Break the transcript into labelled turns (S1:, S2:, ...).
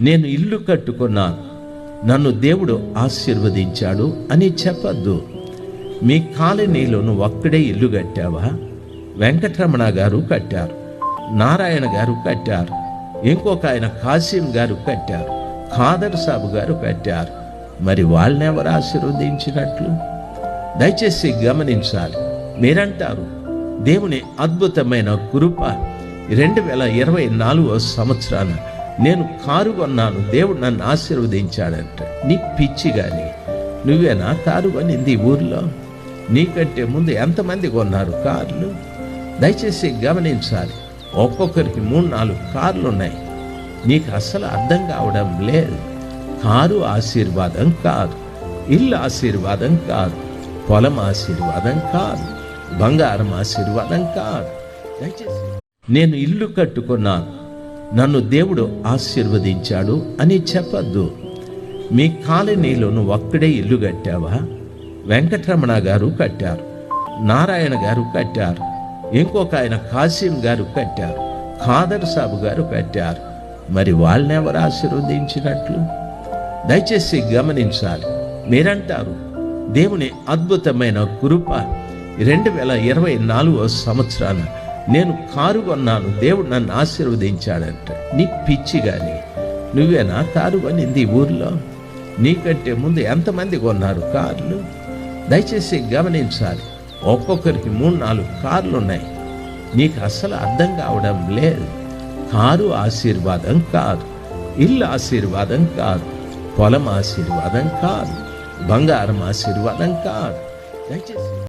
S1: నేను ఇల్లు కట్టుకున్నాను, నన్ను దేవుడు ఆశీర్వదించాడు అని చెప్పద్దు. మీ కాలనీలో నువ్వు ఒక్కడే ఇల్లు కట్టావా? వెంకటరమణ గారు కట్టారు, నారాయణ గారు కట్టారు, ఇంకొక ఆయన కాసిం గారు కట్టారు, ఖాదర్ సాబు గారు కట్టారు. మరి వాళ్ళని ఎవరు ఆశీర్వదించినట్లు? దయచేసి గమనించాలి. మీరంటారు దేవుని అద్భుతమైన కృప 2024 సంవత్సరాన నేను కారు కొన్నాను, దేవుడు నన్ను ఆశీర్వదించాడంట. నీ పిచ్చి కానీ, నువ్వేనా కారు కొనింది ఊర్లో? నీకంటే ముందు ఎంతమంది కొన్నారు కార్లు? దయచేసి గమనించాలి. ఒక్కొక్కరికి 3-4 కార్లు ఉన్నాయి. నీకు అసలు అర్థం కావడం లేదు. కారు ఆశీర్వాదం కాదు, ఇల్లు ఆశీర్వాదం కాదు, పొలం ఆశీర్వాదం కాదు, బంగారం ఆశీర్వాదం కాదు. దయచేసి నేను ఇల్లు కట్టుకున్నాను, నన్ను దేవుడు ఆశీర్వదించాడు అని చెప్పద్దు. మీ కాలనీలో నువ్వు ఒక్కడే ఇల్లు కట్టావా? వెంకటరమణ గారు కట్టారు, నారాయణ గారు కట్టారు, ఇంకొక ఆయన కాసిం గారు కట్టారు, ఖాదర్ సాబు గారు కట్టారు. మరి వాళ్ళని ఎవరు ఆశీర్వదించినట్లు? దయచేసి గమనించాలి. మీరంటారు దేవుని అద్భుతమైన కృప 2024 సంవత్సరాన నేను కారు కొన్నాను, దేవుడు నన్ను ఆశీర్వదించాడంట. నీ పిచ్చి కానీ, నువ్వేనా కారు కొనింది ఊర్లో? నీకంటే ముందు ఎంతమంది కొన్నారు కార్లు? దయచేసి గమనించాలి. ఒక్కొక్కరికి 3-4 కార్లు ఉన్నాయి. నీకు అసలు అర్థం కావడం లేదు. కారు ఆశీర్వాదం కాదు, ఇల్లు ఆశీర్వాదం కాదు, పొలం ఆశీర్వాదం కాదు, బంగారం ఆశీర్వాదం కాదు. దయచేసి